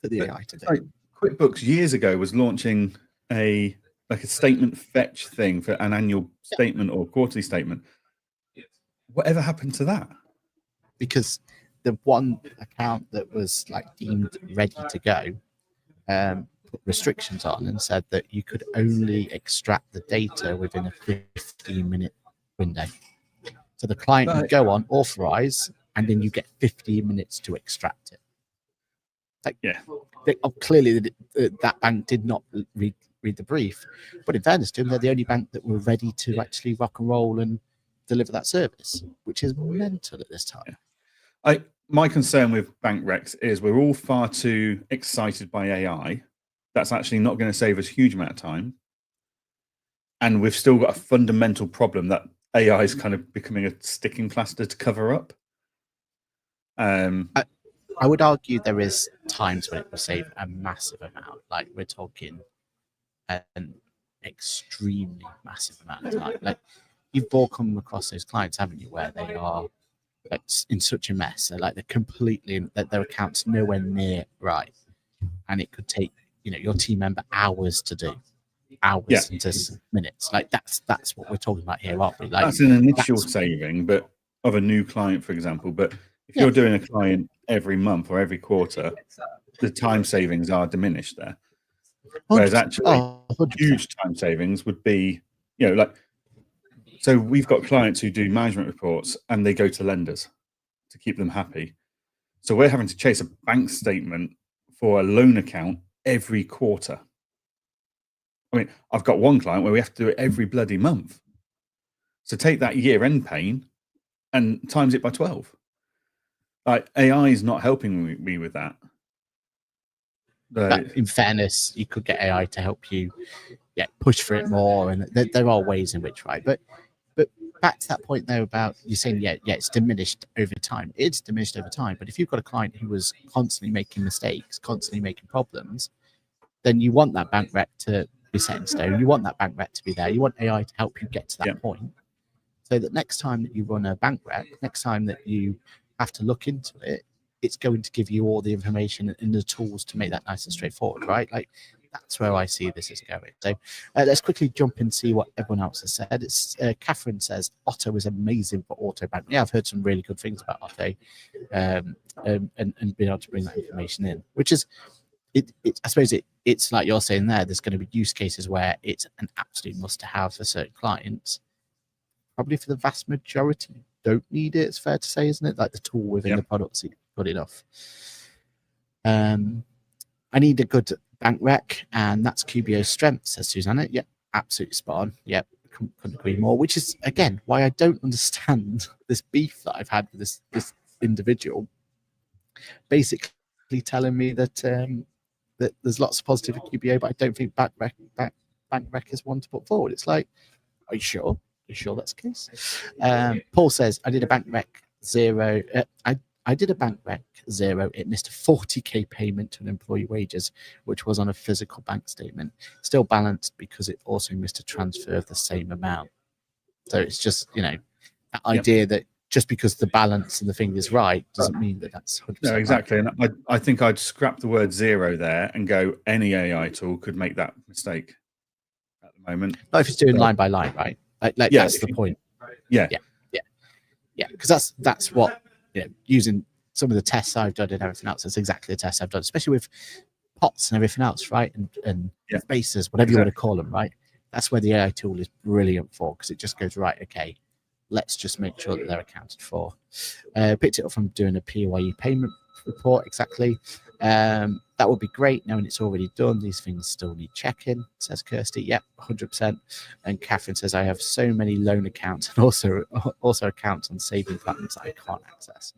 to the AI today. Like QuickBooks years ago was launching a statement fetch thing for an annual statement or quarterly statement. Whatever happened to that? Because the one account that was like deemed ready to go, put restrictions on and said that you could only extract the data within a 15-minute window. So the client would go on, authorize, and then you get 15 minutes to extract it. Clearly that bank did not read the brief, but in fairness to them, they're the only bank that were ready to actually rock and roll and deliver that service, which is mental at this time. My concern with bank recs is we're all far too excited by AI. That's actually not going to save us a huge amount of time. And we've still got a fundamental problem that AI is kind of becoming a sticking plaster to cover up. I would argue there is times when it will save a massive amount. Like we're talking an extremely massive amount of time. Like you've all come across those clients, haven't you, where they are like in such a mess. They're completely their account's nowhere near right, and it could take your team member hours to do. Hours into minutes. Like that's what we're talking about here, aren't we? Like that's an initial saving, but of a new client, for example. But if you're doing a client every month or every quarter, the time savings are diminished there. Whereas actually, huge time savings would be, so we've got clients who do management reports and they go to lenders to keep them happy. So we're having to chase a bank statement for a loan account every quarter. I mean, I've got one client where we have to do it every bloody month. So take that year-end pain and times it by 12. Like AI is not helping me with that. But in fairness, you could get AI to help you, push for it more, and there are ways in which, right? But back to that point though about you saying, it's diminished over time. It's diminished over time. But if you've got a client who was constantly making mistakes, constantly making problems, then you want that bank rec to be set in stone. You want that bank rec to be there. You want AI to help you get to that point, so that next time that you run a bank rec, next time that you have to look into it, it's going to give you all the information and the tools to make that nice and straightforward, right? Like that's where I see this is going. So let's quickly jump and see what everyone else has said. It's Catherine says Otto is amazing for auto bank. Yeah, I've heard some really good things about Otto, and being able to bring that information in, which is I suppose it's like you're saying there. There's going to be use cases where it's an absolute must to have for certain clients. Probably for the vast majority, you don't need it. It's fair to say, isn't it? Like the tool within the product is good enough. I need a good bank rec, and that's QBO's strength, says Susanna. Yep, absolutely spot on. Yep, couldn't agree more. Which is again why I don't understand this beef that I've had with this individual. Basically, telling me that that there's lots of positive at QBO, but I don't think bank rec is one to put forward. It's like, are you sure? Are you sure that's the case? Paul says, I did a bank rec 0. I did a bank rec 0. It missed a 40k payment to an employee wages, which was on a physical bank statement. Still balanced because it also missed a transfer of the same amount. So it's just, that idea that just because the balance and the thing is right doesn't mean that that's 100% no, exactly. right. And I think I'd scrap the word 0 there and go any AI tool could make that mistake at the moment. Not if it's doing line by line, right? Like that's the point. Yeah. Because that's what using some of the tests I've done and everything else. That's exactly the tests I've done, especially with pots and everything else, right? And bases, whatever you want to call them, right? That's where the AI tool is brilliant for, because it just goes right. Okay, let's just make sure that they're accounted for. Picked it up from doing a PAYE payment report. Exactly. That would be great knowing it's already done. These things still need checking, says Kirsty. Yep, 100%. And Catherine says, I have so many loan accounts and also accounts on saving platforms that I can't access.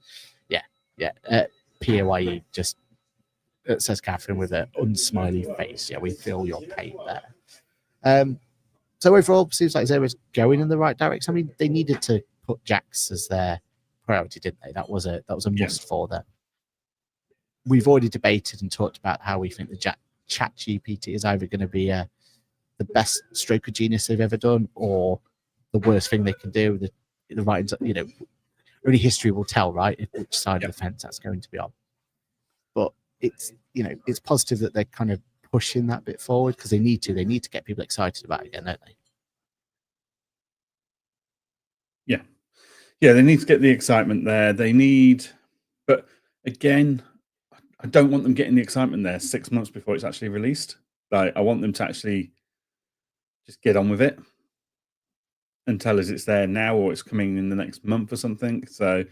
PAYE just says Catherine with an unsmiley face. Yeah, we feel your pain there. So overall, it seems like Xero's going in the right direction. I mean, they needed to put Jax as their priority, didn't they? That was a must for them. We've already debated and talked about how we think the Chat GPT is either going to be the best stroke of genius they've ever done, or the worst thing they can do. The right, only history will tell, right? Which side of the fence that's going to be on. But it's it's positive that they're kind of pushing that bit forward, because they need to. They need to get people excited about it again, don't they? Yeah, they need to get the excitement there. They need, but again, I don't want them getting the excitement there 6 months before it's actually released. Like, I want them to actually just get on with it and tell us it's there now or it's coming in the next month or something. So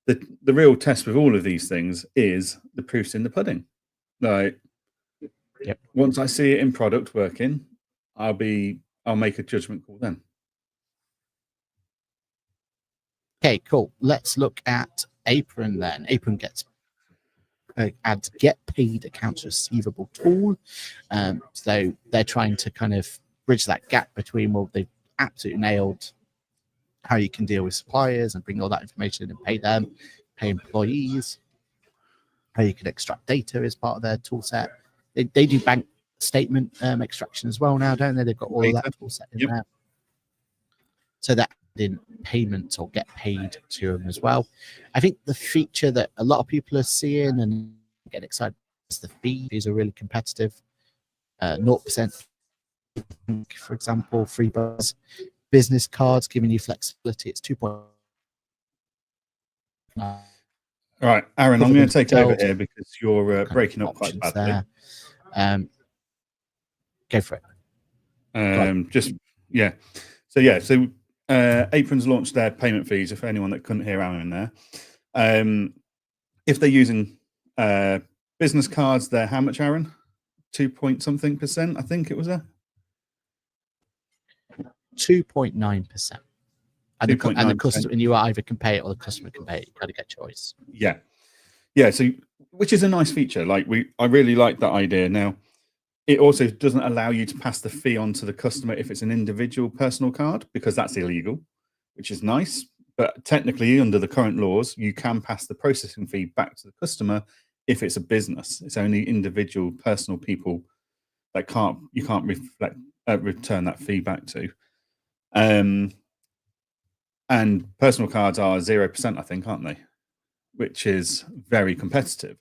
the real test with all of these things is the proof's in the pudding. Like, Yep. once I see it in product working, I'll make a judgment call then. Okay, cool. Let's look at Apron then. Apron gets adds get paid accounts receivable tool. So they're trying to kind of bridge that gap between, well, they've absolutely nailed how you can deal with suppliers and bring all that information in and pay them, pay employees, how you can extract data as part of their tool set. They do bank statement extraction as well now, don't they? They've got all of that tool set in there. So that in payments or get paid to them as well. I think the feature that a lot of people are seeing and get excited is the fees are really competitive. 0%, for example, free buzz. Business cards giving you flexibility. It's 2. All right, Aaron, I'm going to take over here because you're breaking up quite badly. Go for it. So Apron's launched their payment fees. For anyone that couldn't hear Aaron there, if they're using business cards, they're how much, Aaron? 2.something%, I think it was a 2.9%. And the customer, and you either can pay it or the customer can pay it. You kind of get choice. Yeah. So, which is a nice feature. Like I really like that idea. Now, it also doesn't allow you to pass the fee on to the customer if it's an individual personal card, because that's illegal, which is nice. But technically, under the current laws, you can pass the processing fee back to the customer if it's a business. It's only individual personal people that you can't return that fee back to. And personal cards are 0%, I think, aren't they? Which is very competitive.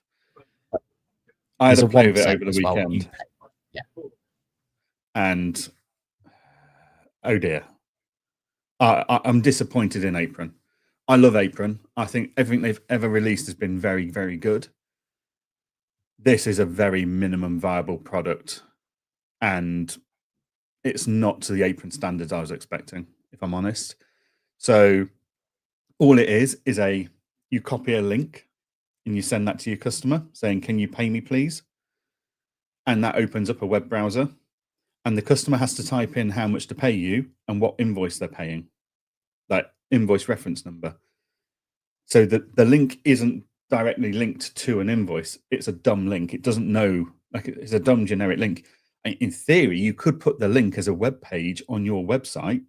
I had a play of it over the weekend. And oh dear, I'm disappointed in Apron. I love Apron. I think everything they've ever released has been very, very good. This is a very minimum viable product, and it's not to the Apron standards I was expecting, if I'm honest. So all it is you copy a link and you send that to your customer saying, "Can you pay me, please?" And that opens up a web browser. And the customer has to type in how much to pay you and what invoice they're paying, like invoice reference number. So the link isn't directly linked to an invoice. It's a dumb link. It doesn't know, like, it's a dumb generic link. In theory, you could put the link as a web page on your website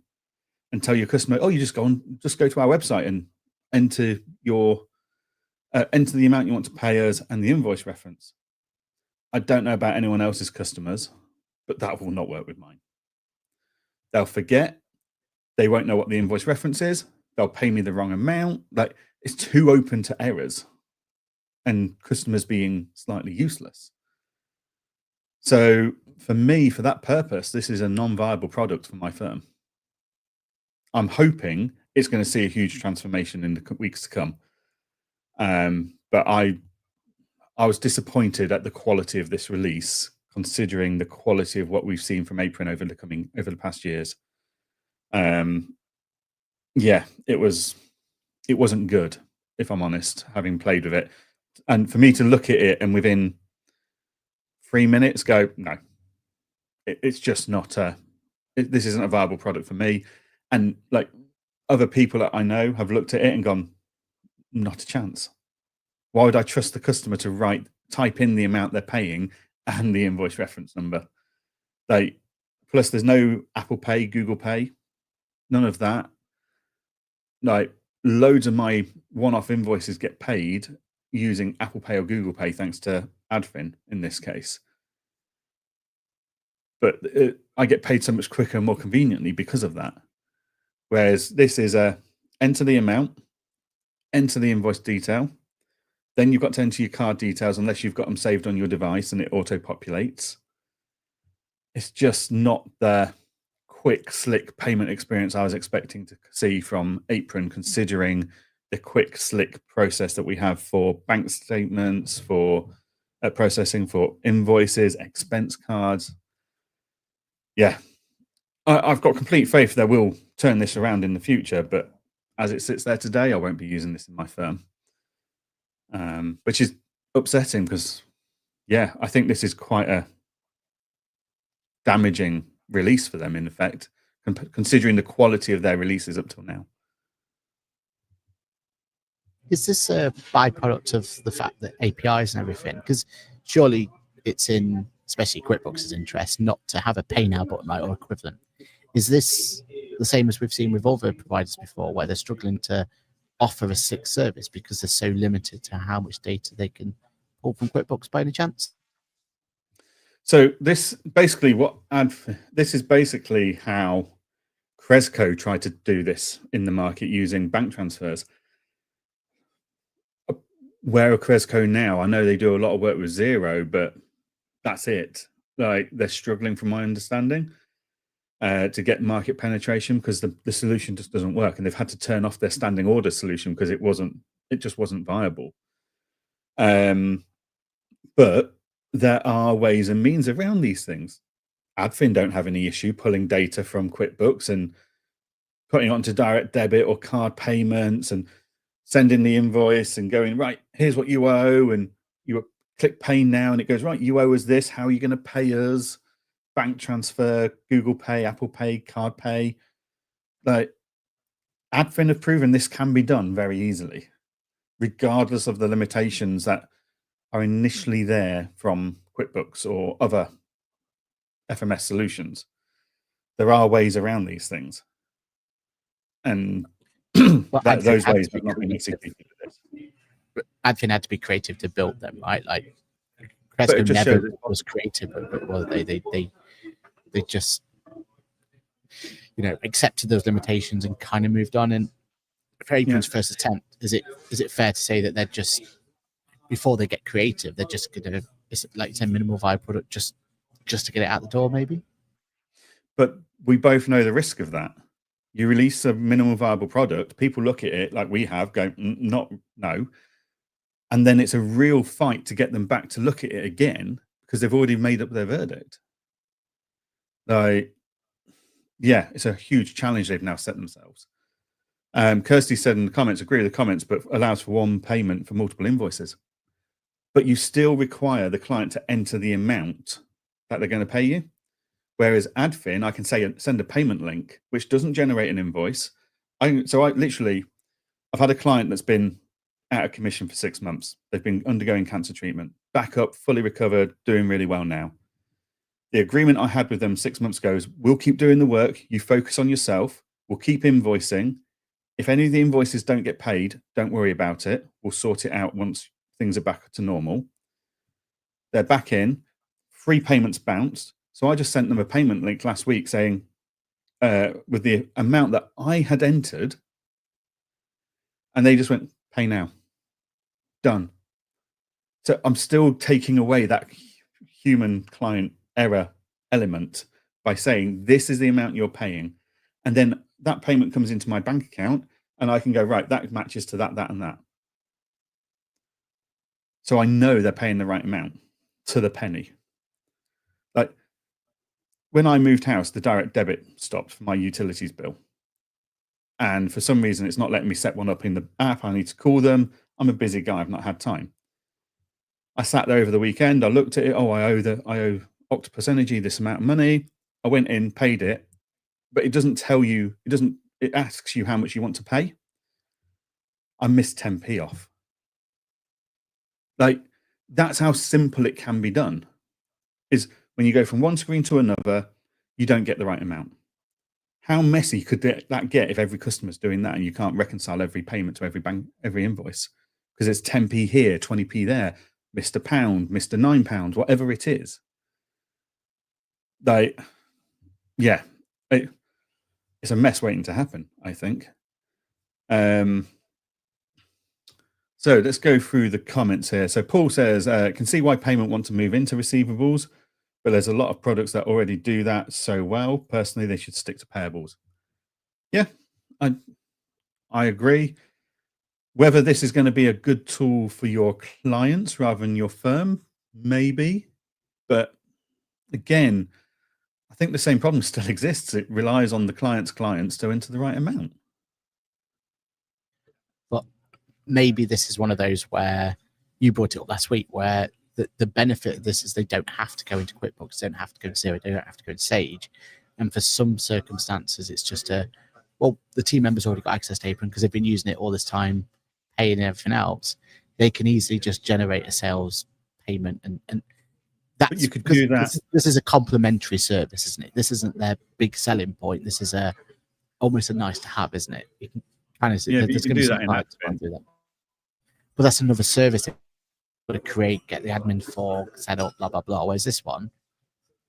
and tell your customer, "Oh, you just go to our website and enter the amount you want to pay us and the invoice reference." I don't know about anyone else's customers, but that will not work with mine. They'll forget. They won't know what the invoice reference is. They'll pay me the wrong amount. Like, it's too open to errors and customers being slightly useless. So for me, for that purpose, this is a non-viable product for my firm. I'm hoping it's going to see a huge transformation in the weeks to come. But I was disappointed at the quality of this release, considering the quality of what we've seen from Apron over the past years. It wasn't good, if I'm honest, having played with it. And for me to look at it and within 3 minutes go, no, it's just not this isn't a viable product for me. And like, other people that I know have looked at it and gone, not a chance. Why would I trust the customer to type in the amount they're paying and the invoice reference number? Plus there's no Apple Pay, Google Pay, none of that. Like, loads of my one-off invoices get paid using Apple Pay or Google Pay, thanks to Adfin in this case. But I get paid so much quicker and more conveniently because of that. Whereas this is enter the amount, enter the invoice detail, then you've got to enter your card details unless you've got them saved on your device and it auto-populates. It's just not the quick, slick payment experience I was expecting to see from Apron, considering the quick, slick process that we have for bank statements, for processing for invoices, expense cards. Yeah, I've got complete faith they will turn this around in the future, but as it sits there today, I won't be using this in my firm, which is upsetting because, yeah, I think this is quite a damaging release for them, in effect, considering the quality of their releases up till now. Is this a byproduct of the fact that APIs and everything? Because surely it's in, especially QuickBooks' interest, not to have a pay now button, right, or equivalent. Is this the same as we've seen with other providers before, where they're struggling to offer a SIG service because they're so limited to how much data they can pull from QuickBooks by any chance? So this basically this is basically how Cresco tried to do this in the market using bank transfers. Where are Cresco now? I know they do a lot of work with Xero, but that's it. Like, they're struggling, from my understanding, to get market penetration because the solution just doesn't work, and they've had to turn off their standing order solution because it just wasn't viable. But there are ways and means around these things. Adfin don't have any issue pulling data from QuickBooks and putting it onto direct debit or card payments and sending the invoice and going, right, here's what you owe, and you click pay now and it goes, right, you owe us this, how are you going to pay us? Bank transfer, Google Pay, Apple Pay, card pay. Like, Adfin have proven this can be done very easily, regardless of the limitations that are initially there from QuickBooks or other FMS solutions. There are ways around these things, and those ways have not been executed. Adfin had to be creative to build them, right? Like, Cresco never was creative, but well, they just, you know, accepted those limitations and kind of moved on. And for Apron's first attempt, is it fair to say that they're just, before they get creative, they're just gonna, it's like, say, minimal viable product just to get it out the door, maybe? But we both know the risk of that. You release a minimal viable product, people look at it like we have, go, no. And then it's a real fight to get them back to look at it again because they've already made up their verdict. Like, yeah, it's a huge challenge they've now set themselves. Kirsty said in the comments, agree with the comments, but allows for one payment for multiple invoices. But you still require the client to enter the amount that they're going to pay you. Whereas Adfin, I can say send a payment link, which doesn't generate an invoice. I've had a client that's been out of commission for 6 months. They've been undergoing cancer treatment, back up, fully recovered, doing really well now. The agreement I had with them 6 months ago is, we'll keep doing the work. You focus on yourself. We'll keep invoicing. If any of the invoices don't get paid, don't worry about it. We'll sort it out once things are back to normal. They're back in. 3 payments bounced. So I just sent them a payment link last week saying, with the amount that I had entered, and they just went, pay now. Done. So I'm still taking away that human client error element by saying, this is the amount you're paying. And then that payment comes into my bank account and I can go, right, that matches to that, and that. So I know they're paying the right amount to the penny. Like, when I moved house, the direct debit stopped for my utilities bill. And for some reason, it's not letting me set one up in the app. I need to call them. I'm a busy guy. I've not had time. I sat there over the weekend. I looked at it. Oh, I owe Octopus Energy this amount of money. I went in, paid it, but it doesn't tell you. It asks you how much you want to pay. I missed 10p off. Like, that's how simple it can be done. Is when you go from one screen to another, you don't get the right amount. How messy could that get if every customer's doing that and you can't reconcile every payment to every invoice? Because it's 10p here, 20p there, missed a pound, missed a £9, whatever it is. Like, yeah, it's a mess waiting to happen, I think. So let's go through the comments here. So Paul says, can see why payment want to move into receivables, but there's a lot of products that already do that so well. Personally, they should stick to payables. Yeah, I agree. Whether this is going to be a good tool for your clients rather than your firm, maybe, but again, I think the same problem still exists. It relies on the client's clients to enter the right amount. But maybe this is one of those where you brought it up last week, where the benefit of this is they don't have to go into QuickBooks, they don't have to go to Xero, they don't have to go to Sage. And for some circumstances, it's just well, the team members already got access to Apron because they've been using it all this time, paying and everything else. They can easily just generate a sales payment, and that's, but you could do that. This is a complementary service, isn't it? This isn't their big selling point. This is almost a nice to have, isn't it? You can kind of Yeah, there's going to be some clients who can't do that. But that's another service they've got to create, get the admin for, set up, blah blah blah. Whereas this one,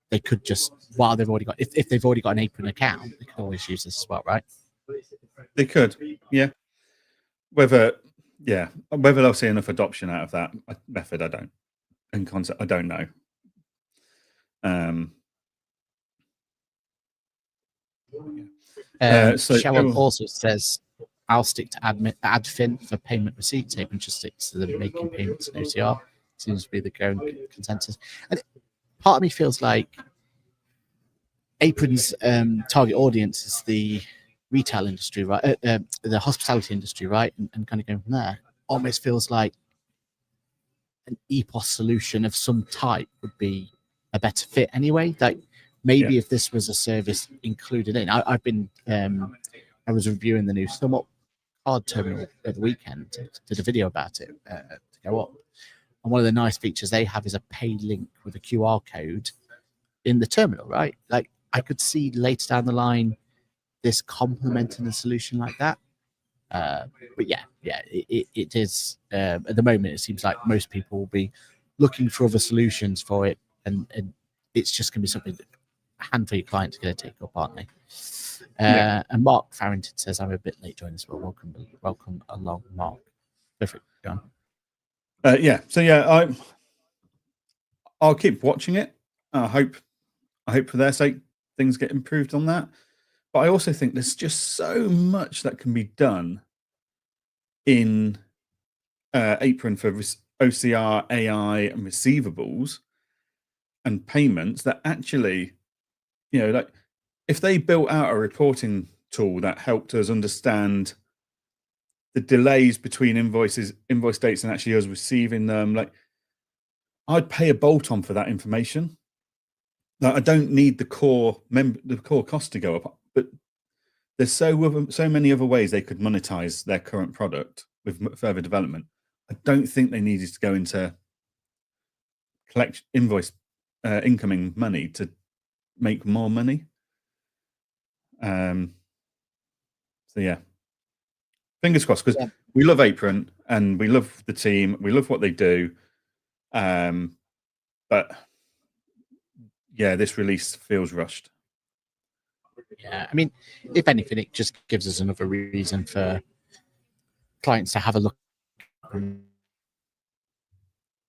they could just, while they've already got, if they've already got an Apron account, they could always use this as well, right? They could, yeah. Whether they'll see enough adoption out of that method, I don't. In concept, I don't know. Sharon also says, I'll stick to adfin for payment receipts. Apron just sticks to the making payments in OCR. Seems to be the going consensus. And part of me feels like Apron's target audience is the retail industry, right? The hospitality industry, right? And kind of going from there. Almost feels like an EPOS solution of some type would be a better fit anyway. Like maybe if this was a service included in, I was reviewing the new Somewhat card terminal at the weekend, did a video about it to go up. And one of the nice features they have is a pay link with a QR code in the terminal, right? Like I could see later down the line this complementing a solution like that. But it is at the moment. It seems like most people will be looking for other solutions for it, and it's just going to be something that a handful of clients are going to take up, aren't they? And Mark Farrington says, I'm a bit late joining this, but welcome along, Mark. Perfect, John. I'll keep watching it. I hope for their sake things get improved on that. But I also think there's just so much that can be done in Apron for OCR, AI, and receivables and payments that actually, like if they built out a reporting tool that helped us understand the delays between invoice dates and actually us receiving them, like I'd pay a bolt-on for that information. Like, I don't need the core cost to go up, but there's so many other ways they could monetize their current product with further development. I don't think they needed to go into collect invoice incoming money to make more money. Fingers crossed, because we love Apron and we love the team, we love what they do. But this release feels rushed. Yeah, I mean, if anything, it just gives us another reason for clients to have a look.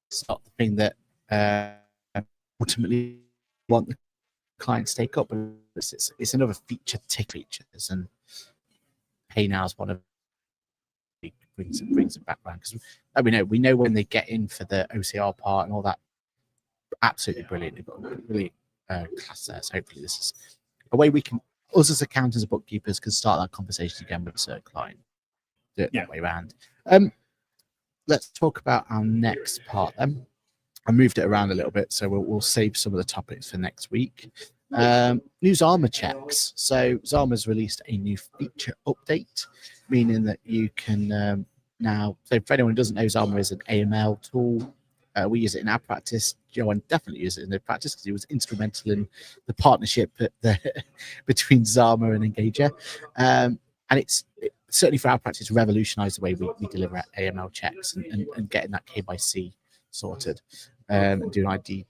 It's not the thing that ultimately want the clients to take up, but it's another features, and Pay Now is one of brings it back around, because we know when they get in for the OCR part and all that, absolutely brilliant. They've got really class there. So hopefully this is a way we can, us as accountants and bookkeepers, can start that conversation again with a certain client. Do it that way around. Let's talk about our next part then. I moved it around a little bit, so we'll save some of the topics for next week. New Zama checks. So Zama's released a new feature update, meaning that you can now, so for anyone who doesn't know, Zama is an AML tool. We use it in our practice. Johann definitely uses it in their practice because he was instrumental in the partnership between Zama and Engager. And it's certainly for our practice revolutionized the way we deliver AML checks and getting that KYC sorted and doing ID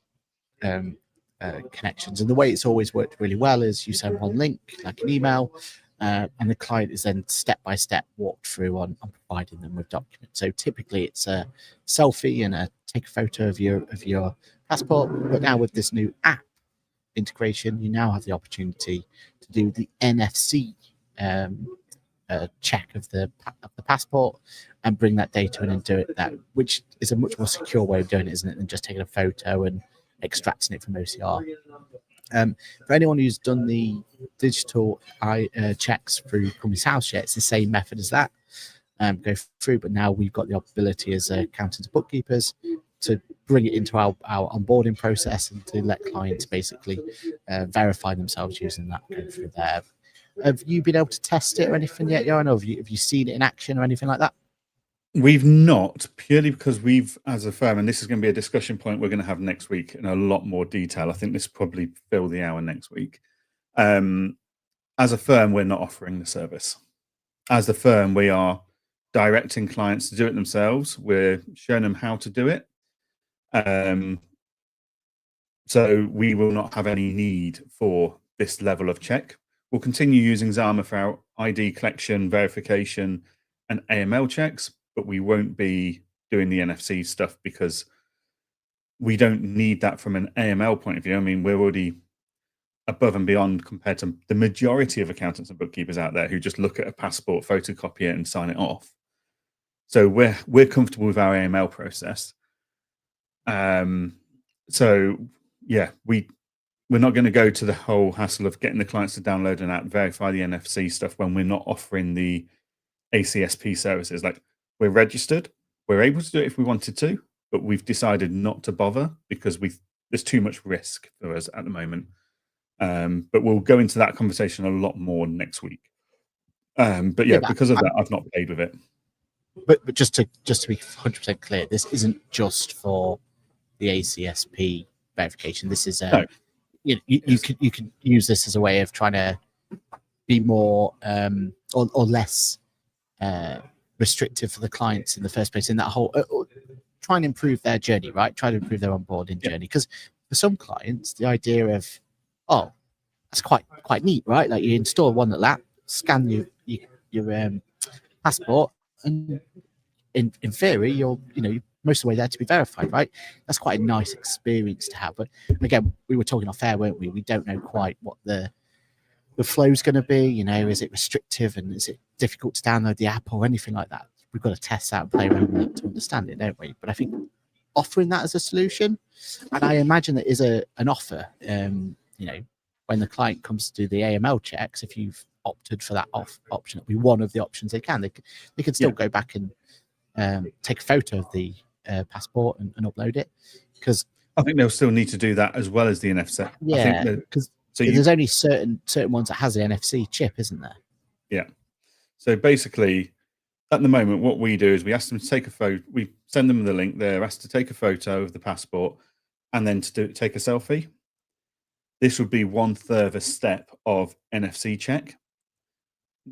connections. And the way it's always worked really well is you send one link, like an email, and the client is then step-by-step walked through on providing them with documents. So typically it's a selfie and take a photo of your passport. But now with this new app integration, you now have the opportunity to do the NFC a check of the passport and bring that data in and do it that, which is a much more secure way of doing it, isn't it, than just taking a photo and extracting it from OCR. For anyone who's done the digital checks through Companies House yet, it's the same method as that. Go through, but now we've got the ability as accountants, bookkeepers, to bring it into our onboarding process and to let clients basically verify themselves using that, going through there. Have you been able to test it or anything yet, Johann? Or have you seen it in action or anything like that? We've not, purely because we've, as a firm, and this is going to be a discussion point we're going to have next week in a lot more detail. I think this will probably fill the hour next week. As a firm, we're not offering the service. As a firm, we are directing clients to do it themselves. We're showing them how to do it. So we will not have any need for this level of check. We'll continue using Zama for our ID collection, verification, and AML checks, but we won't be doing the NFC stuff because we don't need that from an AML point of view. I mean, we're already above and beyond compared to the majority of accountants and bookkeepers out there who just look at a passport, photocopy it, and sign it off. So we're comfortable with our AML process. So yeah, we're not going to go to the whole hassle of getting the clients to download an app, verify the NFC stuff when we're not offering the ACSP services. Like, we're registered, we're able to do it if we wanted to, but we've decided not to bother because there's too much risk for us at the moment. But we'll go into that conversation a lot more next week. But yeah, because of that, I've not played with it. But just to be 100% clear, this isn't just for the ACSP verification. This is No. you could use this as a way of trying to be more or less restrictive for the clients in the first place. In that whole try and improve their journey, right? Try to improve their onboarding journey, because for some clients, the idea of that's quite neat, right? Like, you install one app, scan your passport, and in theory, you're most of the way there to be verified, right? That's quite a nice experience to have. But again, we were talking off air, weren't we? We don't know quite what the flow's going to be. Is it restrictive and is it difficult to download the app or anything like that? We've got to test out and play around with it to understand it, don't we? But I think offering that as a solution, and I imagine that is an offer. When the client comes to do the AML checks, if you've opted for that option, it'll be one of the options they can. They can still go back and take a photo of the passport and upload it, because I think they'll still need to do that as well as the NFC. Yeah, because there's only certain ones that has the NFC chip, isn't there? Yeah. So basically, at the moment, what we do is we ask them to take a photo. We send them the link. They're asked to take a photo of the passport and then to take a selfie. This would be one further step of NFC check,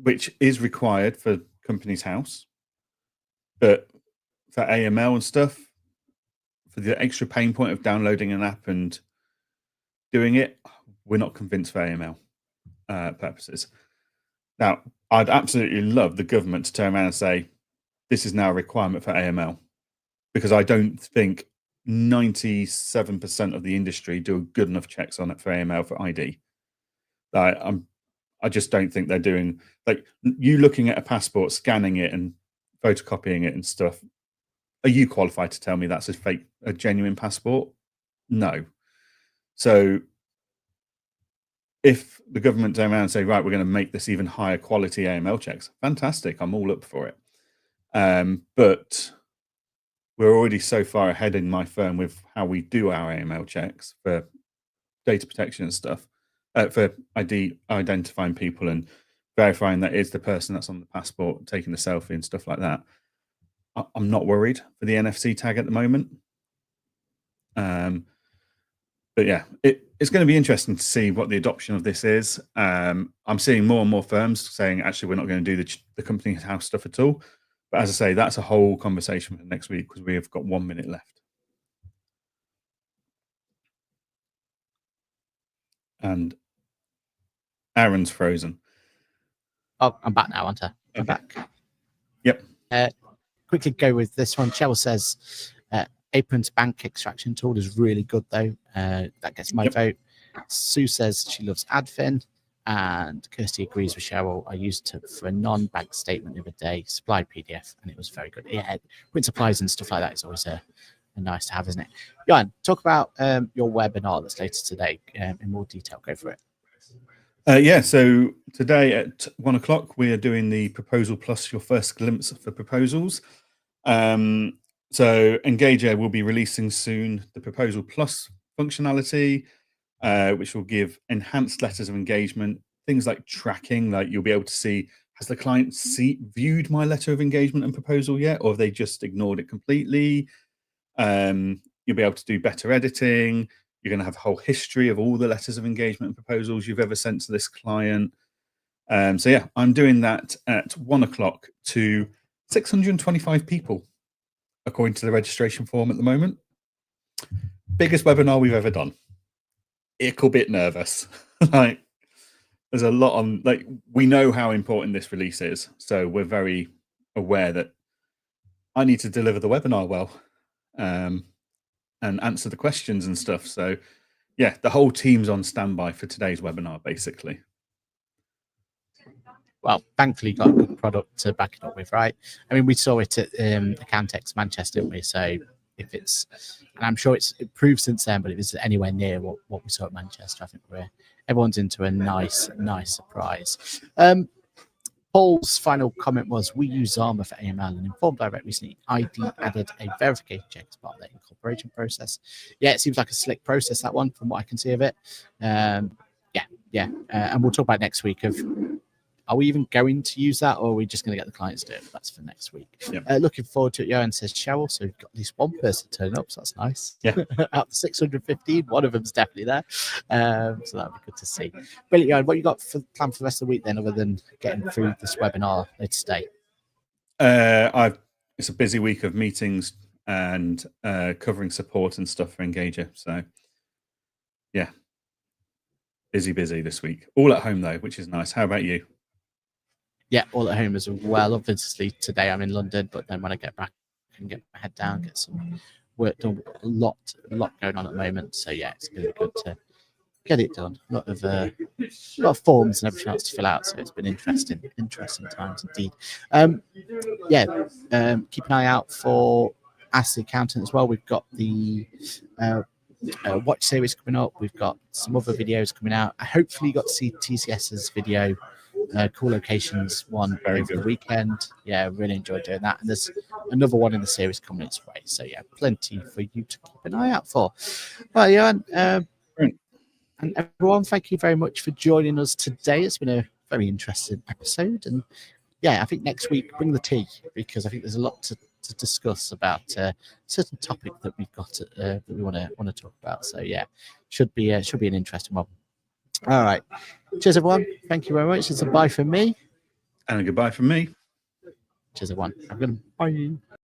which is required for Companies House. But for AML and stuff, for the extra pain point of downloading an app and doing it, we're not convinced for AML purposes. Now, I'd absolutely love the government to turn around and say, this is now a requirement for AML, because I don't think 97% of the industry do good enough checks on it for AML for ID. I just don't think they're doing, like, you looking at a passport, scanning it and photocopying it and stuff. Are you qualified to tell me that's a genuine passport? No. So if the government turn around and say, right, we're going to make this even higher quality AML checks, fantastic. I'm all up for it. But we're already so far ahead in my firm with how we do our AML checks for data protection and stuff, for identifying people and verifying that it's the person that's on the passport, taking the selfie and stuff like that. I'm not worried for the NFC tag at the moment. But yeah, it's going to be interesting to see what the adoption of this is. I'm seeing more and more firms saying, actually, we're not going to do the Companies House stuff at all. But as I say, that's a whole conversation for next week because we have got 1 minute left. And Aaron's frozen. Oh, I'm back now, aren't I? I'm back. Yep. Quickly go with this one. Cheryl says, Apron's bank extraction tool is really good, though. That gets my vote. Sue says she loves Adfin. And Kirsty agrees with Cheryl. I used it for a non-bank statement the other day, supply PDF, and it was very good. Yeah, print supplies and stuff like that is always a nice to have, isn't it? Johann, talk about your webinar that's later today in more detail. Go for it. Yeah, so today at 1 o'clock, we are doing the Proposal Plus, your first glimpse for proposals. So Engager will be releasing soon the Proposal Plus functionality, which will give enhanced letters of engagement, things like tracking, like you'll be able to see, has the client viewed my letter of engagement and proposal yet, or have they just ignored it completely? You'll be able to do better editing. You're going to have a whole history of all the letters of engagement and proposals you've ever sent to this client. So yeah, I'm doing that at 1 o'clock to 625 people, according to the registration form at the moment. Biggest webinar we've ever done. Ickle bit nervous. Like, there's a lot on, like, we know how important this release is. So we're very aware that I need to deliver the webinar well. And answer the questions and stuff. So yeah, the whole team's on standby for today's webinar, basically. Well, thankfully, got a good product to back it up with, right? I mean, we saw it at Accountex Manchester, didn't we? So if it's, and I'm sure it's improved since then, but if it's anywhere near what we saw at Manchester, I think everyone's into a nice surprise. Paul's final comment was, we use Zama for AML, and Informed Direct recently ID added a verification check as part of their incorporation process. Yeah, it seems like a slick process, that one, from what I can see of it. And we'll talk about next week of, are we even going to use that, or are we just going to get the clients to do it? That's for next week. Yep. Looking forward to it. Johann says Cheryl, so we've got at least one person turning up, so that's nice. Yeah. Out of 615, one of them's definitely there. So that'll be good to see. Brilliant, Johann. What you got for planned for the rest of the week then, other than getting through this webinar later today? It's a busy week of meetings and covering support and stuff for Engager. So yeah, busy this week. All at home though, which is nice. How about you? Yeah, all at home as well. Obviously, today I'm in London, but then when I get back, I can get my head down, get some work done. A lot going on at the moment. So yeah, it's going to be good to get it done. A lot of forms and everything else to fill out. So it's been interesting times indeed. Keep an eye out for Ask the Accountant as well. We've got the watch series coming up. We've got some other videos coming out. I hopefully got to see TCS's video. Cool locations one over the weekend. Yeah, really enjoyed doing that. And there's another one in the series coming its way. So yeah, plenty for you to keep an eye out for. Well, Johann, and everyone, thank you very much for joining us today. It's been a very interesting episode. And yeah, I think next week bring the tea, because I think there's a lot to discuss about a certain topic that we've got that we want to talk about. So yeah, should be an interesting one. All right. Cheers, everyone. Thank you very much. It's a bye from me. And a goodbye from me. Cheers, everyone. I'm going to bye.